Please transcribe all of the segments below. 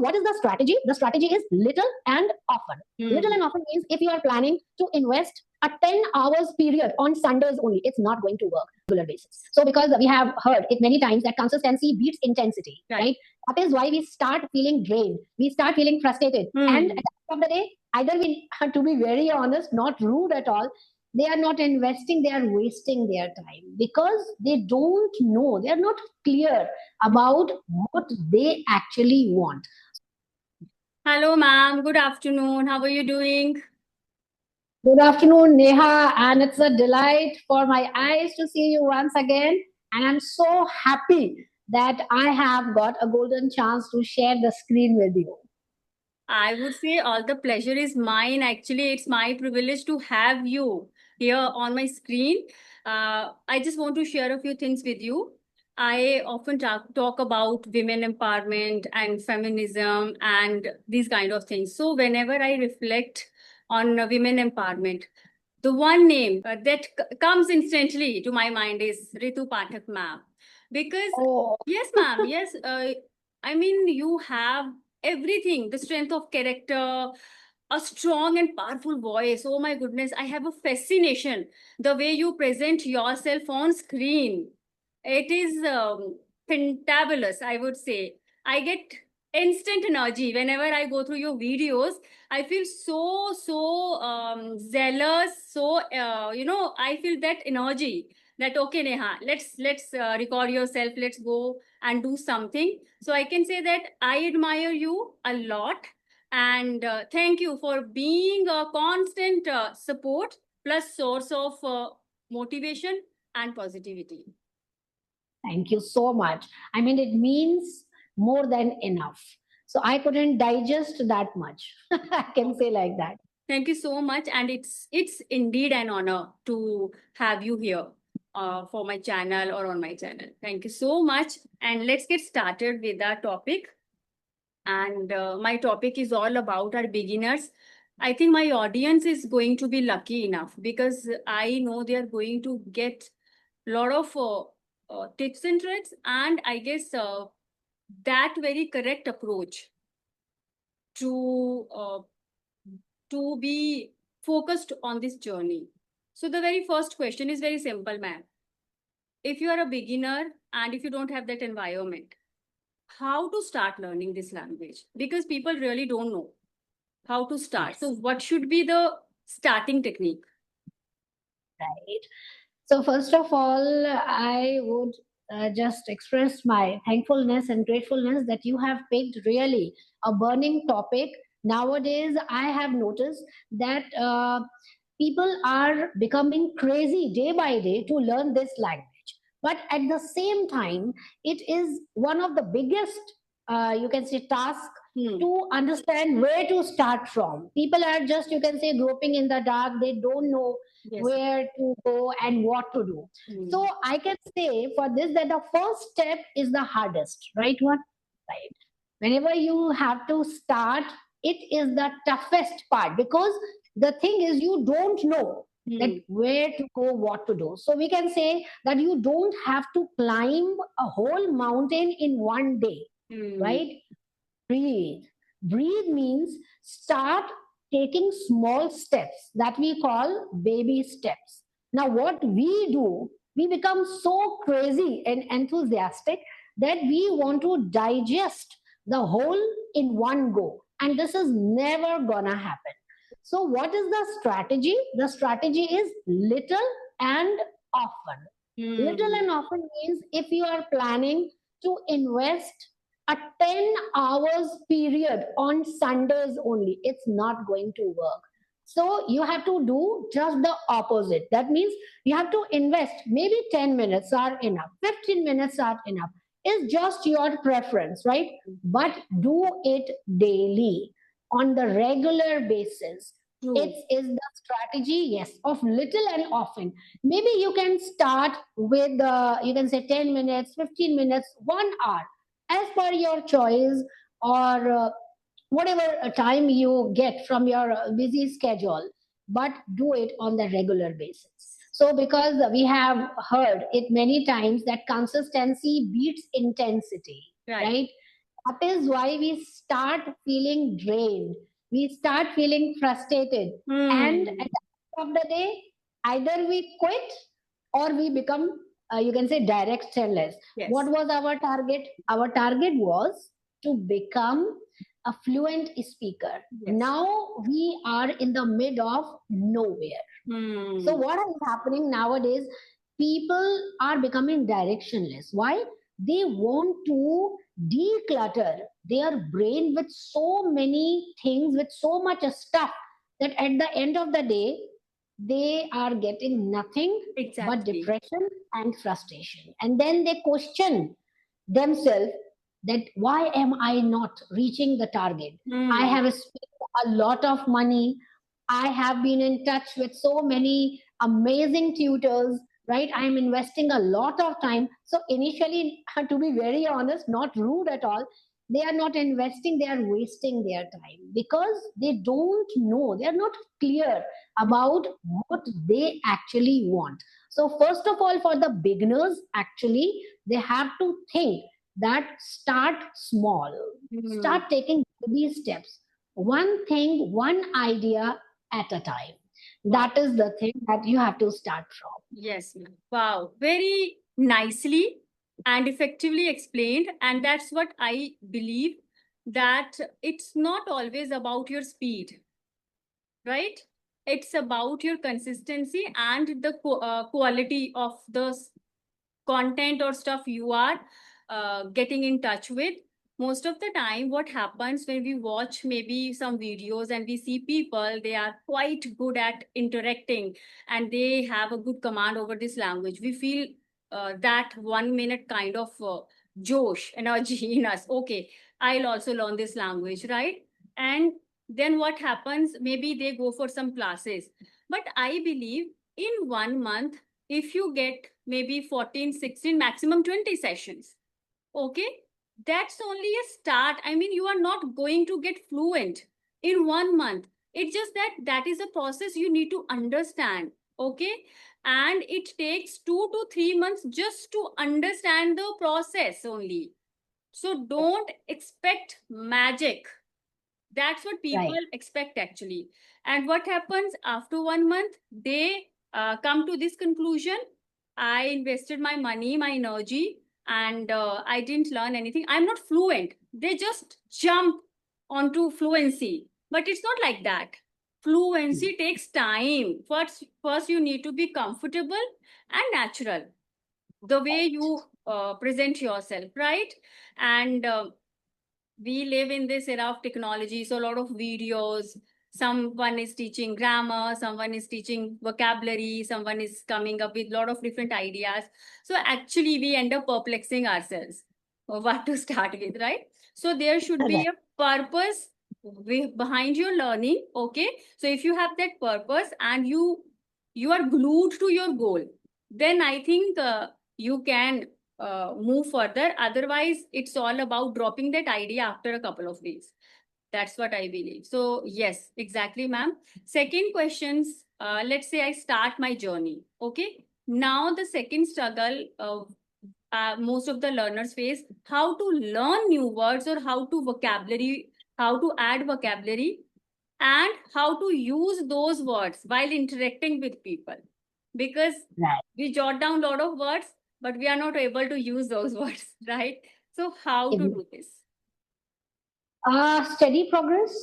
what is the strategy? The strategy is little and often. Little and often means if you are planning to invest a 10 hours period on Sundays only, it's not going to work regular basis. So because we have heard it many times that consistency beats intensity, right? That is why we start feeling drained. We start feeling frustrated. And at the end of the day, either we, to be very honest, not rude at all, they are not investing, they are wasting their time because they don't know, they are not clear about what they actually want. Hello, ma'am. Good afternoon. How are you doing? Good afternoon, Neha, and it's a delight for my eyes to see you once again. And I'm so happy that I have got a golden chance to share the screen with you. I would say all the pleasure is mine. Actually, it's my privilege to have you here on my screen. I just want to share a few things with you. I often talk about women empowerment and feminism and these kind of things. So whenever I reflect on women empowerment, the one name that comes instantly to my mind is Ritu Pathak ma'am. Because, Oh, yes, ma'am, yes, I mean, you have everything, the strength of character, a strong and powerful voice. Oh my goodness, I have a fascination the way you present yourself on screen. It is fantabulous, I would say. I get instant energy whenever I go through your videos. I feel so zealous. So I feel that energy. That okay, Neha, let's record yourself. Let's go and do something. So I can say that I admire you a lot, and thank you for being a constant support plus source of motivation and positivity. thank you so much. I mean, it means more than enough. So I couldn't digest that much. I can say like that. Thank you so much, and it's indeed an honor to have you here for my channel or on my channel. Thank you so much, and let's get started with our topic. And my topic is all about our beginners. I think my audience is going to be lucky enough because I know they are going to get a lot of tips and tricks, and I guess that very correct approach to be focused on this journey. So the very first question is very simple, ma'am. If you are a beginner and if you don't have that environment, how to start learning this language? Because people really don't know how to start. Yes. So what should be the starting technique? Right. So, first of all, I would just express my thankfulness and gratefulness that you have picked really a burning topic. Nowadays, I have noticed that people are becoming crazy day by day to learn this language. But at the same time, it is one of the biggest, you can say, task to understand where to start from. People are just, you can say, groping in the dark. They don't know Yes. where to go and what to do. So I can say for this that the first step is the hardest, right? What? Right. Whenever you have to start, it is the toughest part because the thing is you don't know that where to go, what to do. So we can say that you don't have to climb a whole mountain in one day, right? Breathe. Breathe means start taking small steps that we call baby steps. Now, what we do, we become so crazy and enthusiastic that we want to digest the whole in one go. And this is never gonna happen. So, what is the strategy? The strategy is little and often. Little and often means if you are planning to invest a 10 hours period on Sundays only, it's not going to work. So you have to do just the opposite. That means you have to invest maybe 10 minutes are enough, 15 minutes are enough. It's just your preference, right? But do it daily on the regular basis. It is the strategy, yes, of little and often. Maybe you can start with, you can say 10 minutes, 15 minutes, 1 hour as per your choice or whatever time you get from your busy schedule, but do it on the regular basis. So because we have heard it many times that consistency beats intensity, right? That is why we start feeling drained. We start feeling frustrated. And at Hmm. the end of the day, either we quit or we become, you can say, directionless. What Yes. was our target? Our target was to become a fluent speaker. Yes. Now we are in the mid of nowhere. So Hmm. what is happening nowadays? People are becoming directionless. Why? They want to declutter their brain with so many things, with so much stuff, that at the end of the day, they are getting nothing but Exactly. depression and frustration. And then they question themselves that why am I not reaching the target? I Hmm. have spent a lot of money. I have been in touch with so many amazing tutors, right? I am investing a lot of time. So initially, to be very honest, not rude at all, they are not investing, they are wasting their time because they don't know, they are not clear about what they actually want. So first of all, for the beginners, actually, they have to think that start small, Hmm. start taking baby steps, one thing, one idea at a time. Wow. That is the thing that you have to start from. Yes, ma'am. Wow. Very nicely and effectively explained. And that's what I believe, that it's not always about your speed, right? It's about your consistency and the quality of the content or stuff you are getting in touch with. Most of the time what happens when we watch maybe some videos and we see people, they are quite good at interacting and they have a good command over this language, we feel that 1 minute kind of josh energy in us. Okay, I'll also learn this language, right? And then what happens, maybe they go for some classes, but I believe in 1 month, if you get maybe 14, 16, maximum 20 sessions, okay, that's only a start. I mean, you are not going to get fluent in 1 month. It's just that that is a process you need to understand, okay? And it takes 2 to 3 months just to understand the process only. So don't expect magic. That's what people Right. expect actually. And what happens after 1 month, they come to this conclusion: I invested my money, my energy, and I didn't learn anything, I'm not fluent. They just jump onto fluency, but it's not like that. Fluency takes time. First you need to be comfortable and natural, the way you present yourself, right? And we live in this era of technology, so a lot of videos, someone is teaching grammar, someone is teaching vocabulary, someone is coming up with a lot of different ideas. So actually we end up perplexing ourselves what to start with, right? So there should be Right. a purpose behind your learning, okay? So if you have that purpose and you are glued to your goal, then I think you can move further. Otherwise, it's all about dropping that idea after a couple of days. That's what I believe. So, yes, exactly, ma'am. Second questions, let's say I start my journey. Okay. Now, the second struggle most of the learners face, how to learn new words or how to add vocabulary and how to use those words while interacting with people, because Right. we jot down a lot of words but we are not able to use those words, right? So how to do this? Steady progress.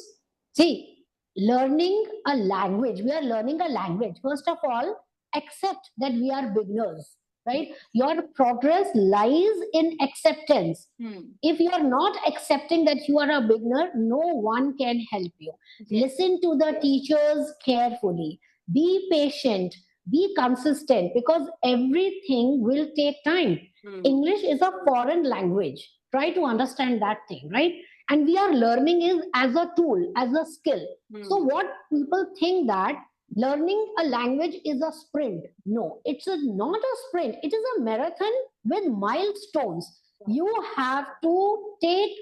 See, learning a language, we are learning a language. First of all, accept that we are beginners, right? Your progress lies in acceptance. Hmm. If you are not accepting that you are a beginner, no one can help you. Yes. Listen to the teachers carefully. Be patient. Be consistent because everything will take time. Hmm. English is a foreign language. Try to understand that thing, right? And we are learning is as a tool, as a skill. So Hmm. what people think that learning a language is a sprint. No, not a sprint, it is a marathon with milestones. You have to take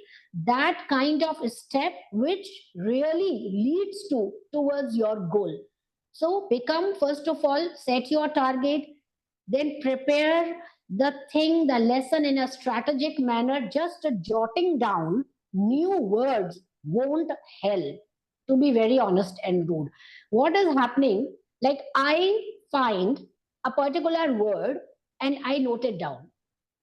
that kind of step which really leads to towards your goal. So become, first of all, set your target, then prepare, the lesson in a strategic manner, just jotting down new words won't help, to be very honest and rude. What is happening? Like, I find a particular word and I note it down,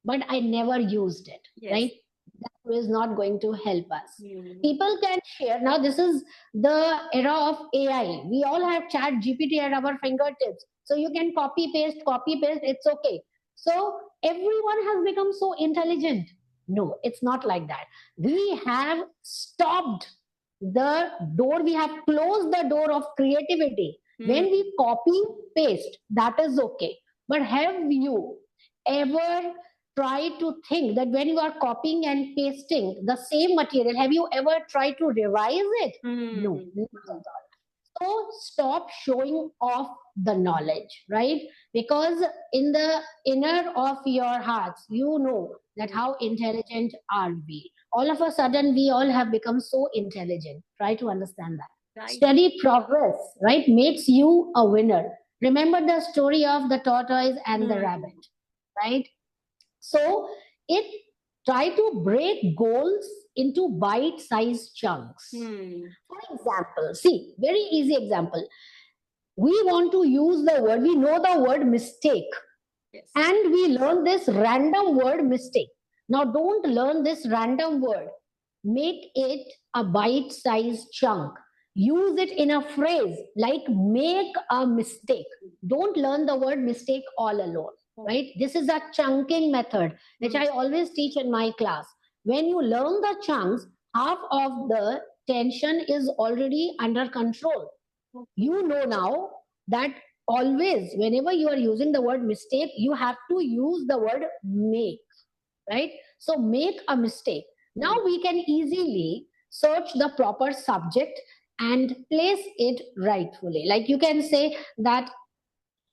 but I never used it, Yes. right? That is not going to help us. Hmm. People can share. Now, this is the era of AI. We all have chat GPT at our fingertips. So you can copy paste, it's okay. So everyone has become so intelligent. No, it's not like that. We have stopped the door, we have closed the door of creativity. Hmm. When we copy paste, that is okay. But have you ever try to think that when you are copying and pasting the same material, have you ever tried to revise it? No, Hmm. not at all. So stop showing off the knowledge, right? Because in the inner of your hearts, you know that Hmm. how intelligent are we. All of a sudden, we all have become so intelligent. Try to understand that. Right. Steady progress, right, makes you a winner. Remember the story of the tortoise and the Hmm. rabbit, right? So it try to break goals into bite-sized chunks. Hmm. For example, see, very easy example. We want to use the word, we know the word mistake, Yes. and we learn this random word mistake. Now, don't learn this random word. Make it a bite sized chunk. Use it in a phrase like make a mistake. Don't learn the word mistake all alone, Oh. right? This is a chunking method which Hmm. I always teach in my class. When you learn the chunks, half of the tension is already under control. Okay. You know now that always whenever you are using the word mistake, you have to use the word make, right? So make a mistake. Now Hmm. we can easily search the proper subject and place it rightfully. Like, you can say that,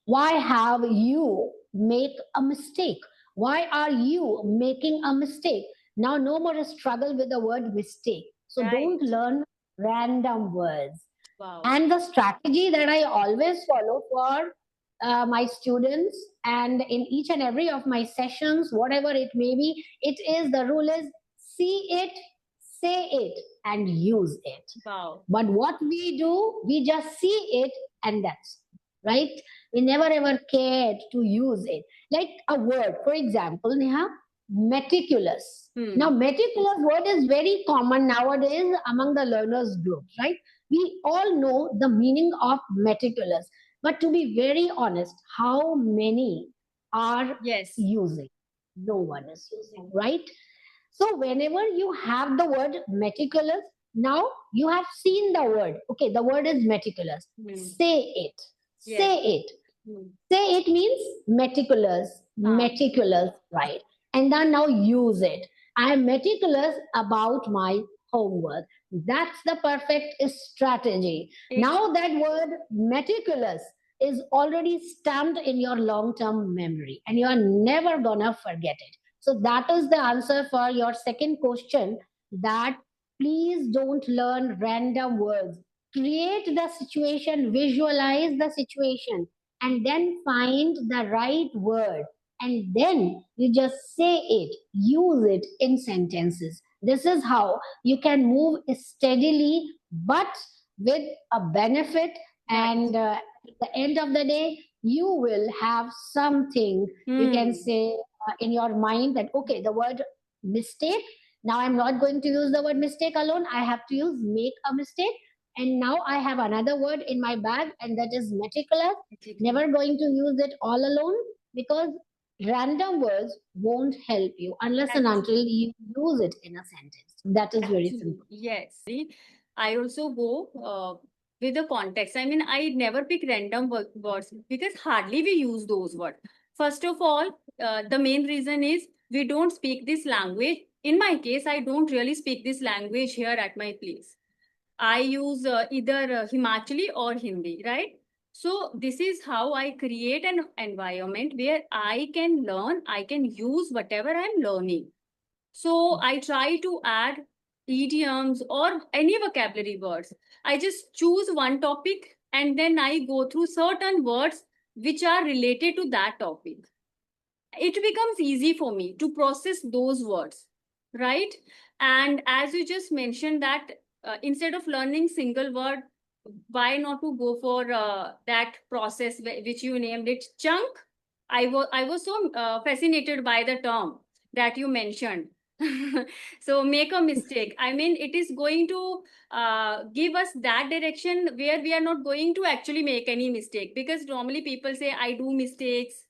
why have you make a mistake? Why are you making a mistake? Now no more struggle with the word mistake. So don't Right. learn random words. Wow. And the strategy that I always follow for my students, and in each and every of my sessions, whatever it may be, it is, the rule is, see it, say it, and use it. Wow. But what we do, we just see it, and that's right. We never ever cared to use it. Like a word, for example, Neha, meticulous. Now, Hmm. meticulous word is very common nowadays among the learners group, right? We all know the meaning of meticulous, but to be very honest, how many are Yes. using? No one is using, right? So whenever you have the word meticulous, now you have seen the word. Okay, the word is meticulous. Hmm. Say it. Yes. Say it. Hmm. Say it means meticulous, Ah. meticulous, right? And then now use it. I am meticulous about my homework. That's the perfect strategy. Ex- Now that word meticulous is already stamped in your long term memory and you are never gonna forget it. So that is the answer for your second question, that please don't learn random words. Create the situation, visualize the situation, and then find the right word, and then you just say it, use it in sentences. This is how you can move steadily but with a benefit. Right. And at the end of the day, you will have something, you can Hmm. say, in your mind, that okay, the word mistake, now I'm not going to use the word mistake alone, I have to use make a mistake. And now I have another word in my bag, and that is meticulous. Particular. Never going to use it all alone, because random words won't help you unless and until Actually. you use it in a sentence. That is very Actually, simple. yes. I also go with the context. I mean, I never pick random words because hardly we use those words. First of all, the main reason is we don't speak this language. In my case, I don't really speak this language here at my place. I use either Himachali or Hindi, right? So this is how I create an environment where I can learn, I can use whatever I'm learning. So I try to add idioms or any vocabulary words. I just choose one topic and then I go through certain words which are related to that topic. it becomes easy for me to process those words, right? And as you just mentioned that instead of learning single word, why not to go for that process which you named it chunk. I was so fascinated by the term that you mentioned. So make a mistake, I mean it is going to give us that direction where we are not going to actually make any mistake, because normally people say I do mistakes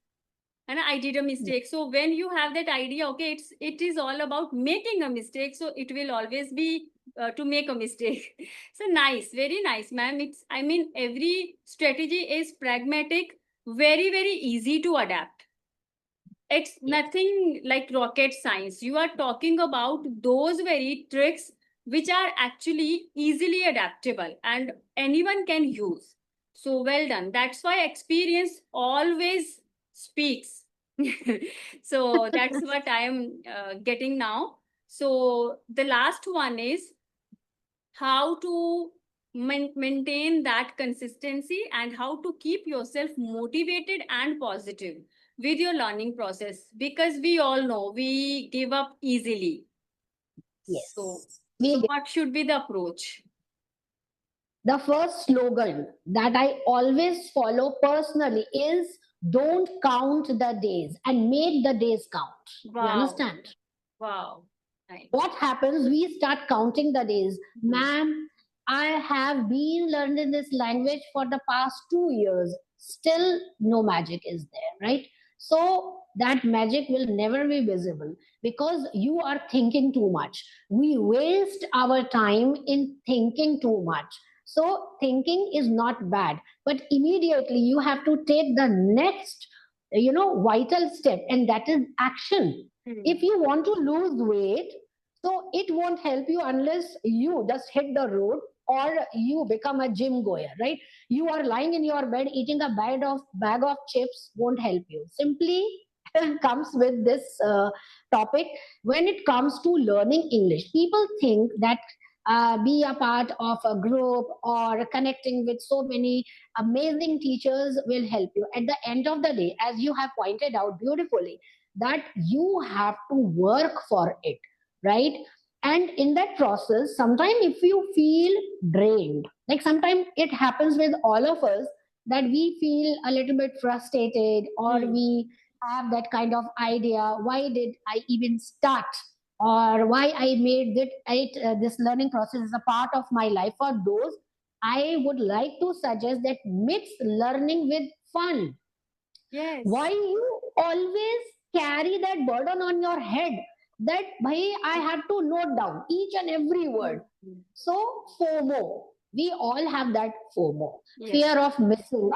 and I did a mistake. So when you have that idea, okay, it is all about making a mistake, so it will always be to make a mistake. So nice, very nice, ma'am. It's, I mean, every strategy is pragmatic, very very easy to adapt. It's Yes. nothing like rocket science. You are talking about those very tricks which are actually easily adaptable and anyone can use. So well done. That's why experience always speaks. So that's what I am getting now. So the last one is how to maintain that consistency and how to keep yourself motivated and positive with your learning process, because we all know we give up easily. So Yes. so We what should be the approach? The first slogan that I always follow personally is don't count the days and make the days count. You Wow. understand? Wow. Right. What happens? We start counting the days. Mhm. Ma'am, I have been learning this language for the past 2 years. Still, no magic is there, right? So, that magic will never be visible because you are thinking too much. We waste our time in thinking too much. So, thinking is not bad, but immediately you have to take the next, vital step, and that is action. If Hmm. you want to lose weight, so it won't help you unless you just hit the road or you become a gym goer, right? You are lying in your bed eating a bag of chips won't help you. Simply comes with this topic. When it comes to learning English, people think that be a part of a group or connecting with so many amazing teachers will help you. At the end of the day, as you have pointed out beautifully, that you have to work for it, right? And in that process, sometimes if you feel drained, like sometimes it happens with all of us, that we feel a little bit frustrated, or Hmm. we have that kind of idea, why did I even start, or why I made this learning process as a part of my life. For those, I would like to suggest that mix learning with fun. Why Yes. you always carry that burden on your head, that bhai I have to note down each and every word? Hmm. So FOMO, we all have that FOMO, Yes. fear of missing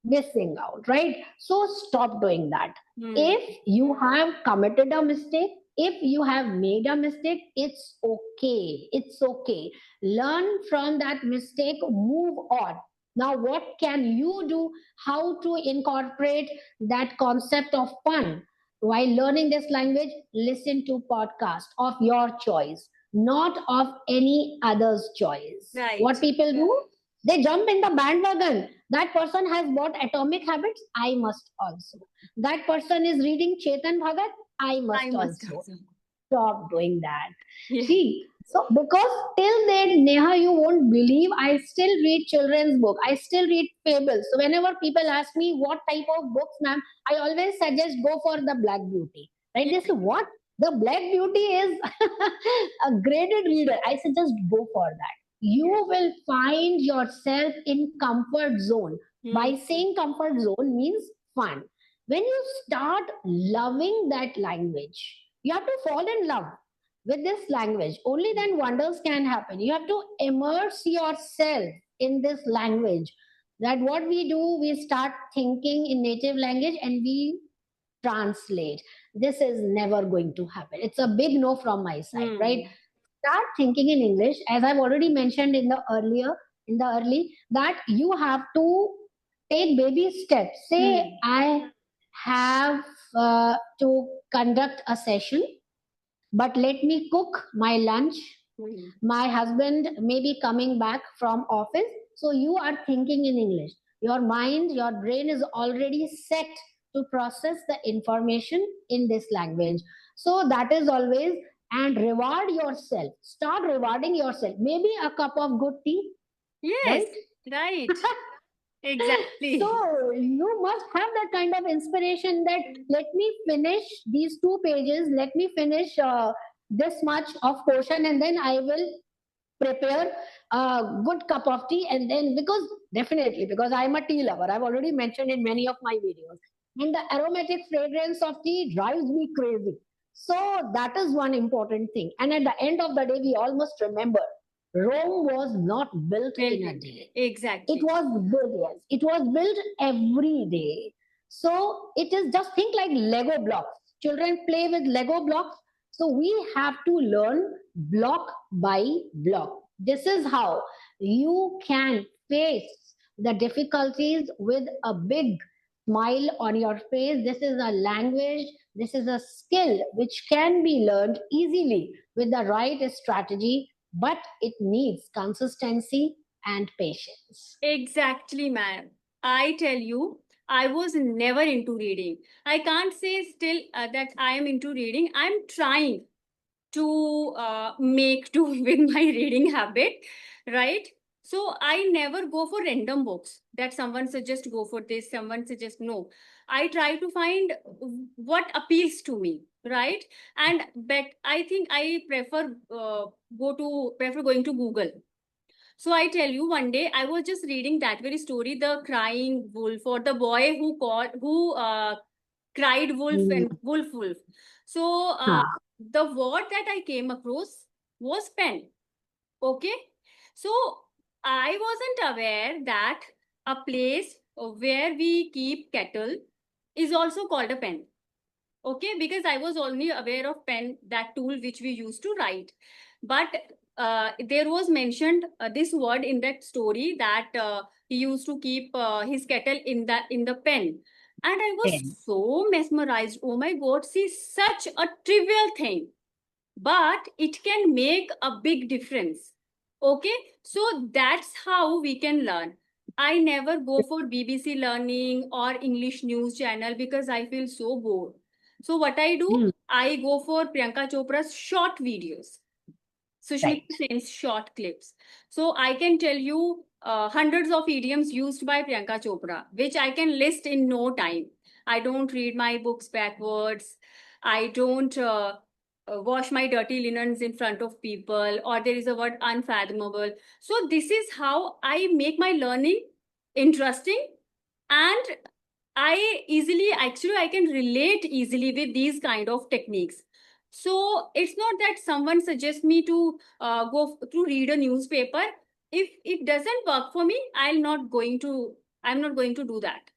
Missing out. out. Right? So stop doing that. Hmm. If you have committed a mistake, if you have made a mistake, it's okay. Learn from that mistake, move on. Now what can you do? How to incorporate that concept of fun while learning this language? Listen to podcast of your choice, not of any other's choice. Right. What people do, they jump in the bandwagon. That person has bought Atomic Habits, I must also. That person is reading Chetan Bhagat, I I must must also. also. Stop doing that. Yeah. See, so because till then, Neha, you won't believe, I still read children's book. I still read fables. So whenever people ask me what type of books, ma'am, I always suggest go for the Black Beauty. Right? Yeah. They say, what? The Black Beauty is a graded reader. I suggest go for that. You Yeah. will find yourself in comfort zone. Hmm. By saying comfort zone means fun. When you start loving that language, you have to fall in love with this language. Only then wonders can happen. You have to immerse yourself in this language. That what we do, we start thinking in native language and we translate. This is never going to happen. It's a big no from my side, right? Hmm. Start thinking in English, as I've already mentioned in the early, that you have to take baby steps. Say, Hmm. I have to conduct a session, but let me cook my lunch. Hmm. My husband may be coming back from office. So you are thinking in English. Your mind, your brain is already set to process the information in this language. So that is always, and reward yourself. Start rewarding yourself. Maybe a cup of good tea, Yes, right? right. So Exactly. you must have that kind of inspiration that let me finish these 2 pages, let me finish this much of portion, and then I will prepare a good cup of tea. And then, because definitely, because I'm a tea lover, I've already mentioned in many of my videos, and the aromatic fragrance of tea drives me crazy. So that is one important thing. And at the end of the day, we all must remember, Rome was not built Well in a built. day. It Exactly. was built, yes, it was built every day. So it is, just think like Lego blocks. Children play with Lego blocks. So we have to learn block by block. This is how you can face the difficulties with a big smile on your face. This is a language, this is a skill which can be learned easily with the right strategy, but it needs consistency and patience. Exactly, ma'am. I tell you, I was never into reading. I can't say still that I am into reading. I'm trying to make do with my reading habit, right? So I never go for random books that someone suggests go for this, someone suggests no. I try to find what appeals to me, right? And but I think I prefer going to Google. So I tell you, one day I was just reading that very story, the crying wolf, or the boy who cried wolf Mm. and wolf. So Ah, the word that I came across was pen. Okay, so I wasn't aware that a place where we keep cattle is also called a pen. Okay, because I was only aware of pen, that tool which we used to write. But there was mentioned this word in that story, that he used to keep his kettle in the pen. And I was pen. so mesmerized. Oh my god, see, such a trivial thing, but it can make a big difference. Okay, so that's how we can learn. I never go for BBC learning or English news channel because I feel so bored. So what I do, Mm. I go for Priyanka Chopra's short videos, Right. Sushmita Sen's short clips. So I can tell you hundreds of idioms used by Priyanka Chopra, which I can list in no time. I don't read my books backwards. I don't wash my dirty linens in front of people, or there is a word unfathomable. So this is how I make my learning interesting, and I can relate easily with these kind of techniques. So it's not that someone suggests me to to read a newspaper. If it doesn't work for me, I'm not going to do that.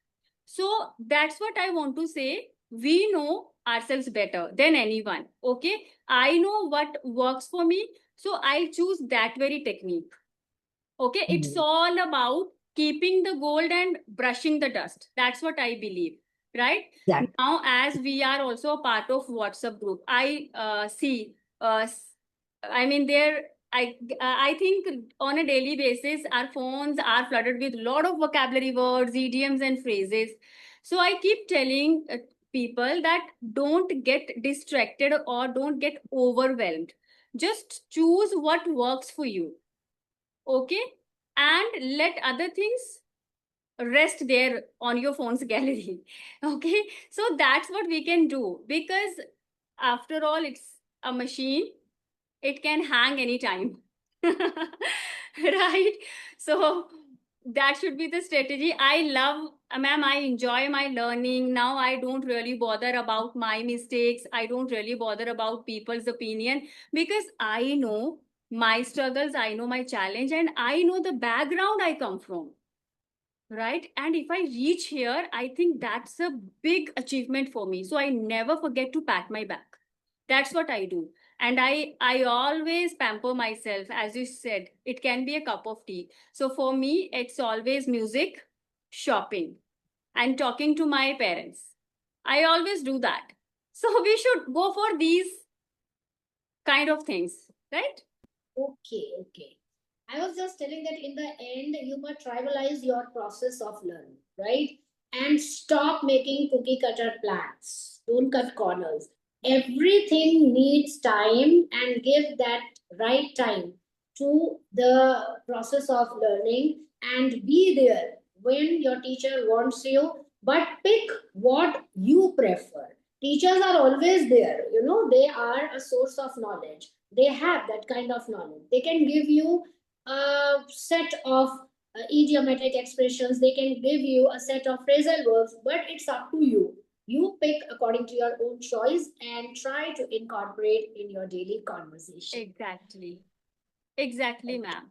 So that's what I want to say. We know ourselves better than anyone. Okay, I know what works for me, so I choose that very technique. Okay, it's Mm. all about keeping the gold and brushing the dust. That's what I believe, right? Exactly. Now, as we are also a part of WhatsApp group, I see. I mean, I think on a daily basis, our phones are flooded with a lot of vocabulary words, idioms, and phrases. So I keep telling people that don't get distracted or don't get overwhelmed. Just choose what works for you. Okay, and let other things rest there on your phone's gallery. Okay, so that's what we can do, because after all, it's a machine, it can hang anytime. Right? So that should be the strategy. I love, ma'am, I enjoy my learning. Now I don't really bother about my mistakes. I don't really bother about people's opinion, because I know my struggles, I know my challenge, and I know the background I come from. Right? And if I reach here, I think that's a big achievement for me. So I never forget to pat my back. That's what I do. And I always pamper myself. As you said, it can be a cup of tea. So for me, it's always music, shopping, and talking to my parents. I always do that. So we should go for these kind of things, right? Okay, okay. I was just telling that in the end, you must tribalize your process of learning, right? and stop making cookie cutter plans. Don't cut corners. Everything needs time, and give that right time to the process of learning, and be there when your teacher wants you, but pick what you prefer. Teachers are always there, they are a source of knowledge. They have that kind of knowledge. They can give you a set of idiomatic expressions, they can give you a set of phrasal verbs, but it's up to you. You pick according to your own choice and try to incorporate in your daily conversation. Exactly. Exactly, ma'am.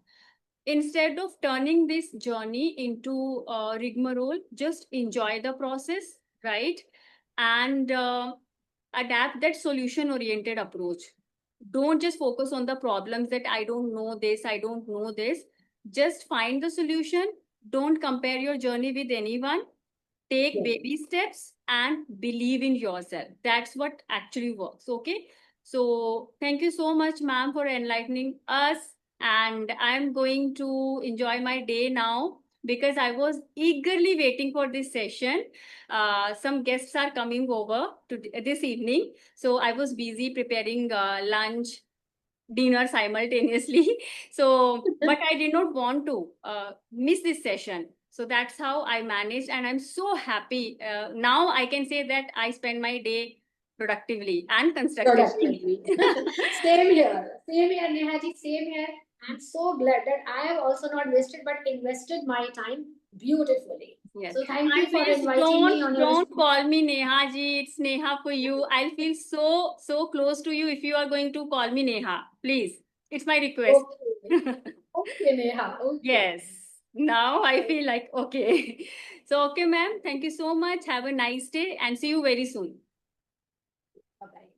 Instead of turning this journey into a rigmarole, just enjoy the process, right? And adapt that solution oriented approach. Don't just focus on the problems that I don't know this, I don't know this. Just find the solution. Don't compare your journey with anyone. Take Yes. baby steps and believe in yourself. That's what actually works. Okay. So thank you so much, ma'am, for enlightening us. And I'm going to enjoy my day now because I was eagerly waiting for this session. Some guests are coming over to this evening. So I was busy preparing lunch, dinner simultaneously. So, but I did not want to miss this session. So that's how I managed, and I'm so happy. Now I can say that I spend my day productively and constructively. Productively. Same here. Same here, Nehaji. Same here. I'm so glad that I have also not wasted but invested my time beautifully. Yes. So thank you And for please inviting me don't on your. don't call me Neha ji. It's Neha for you. I'll feel so close to you if you are going to call me Neha. Please, it's my request. Okay. Okay, Neha. Okay. Yes. Now I feel like okay. So okay, ma'am. Thank you so much. Have a nice day and see you very soon. Bye bye.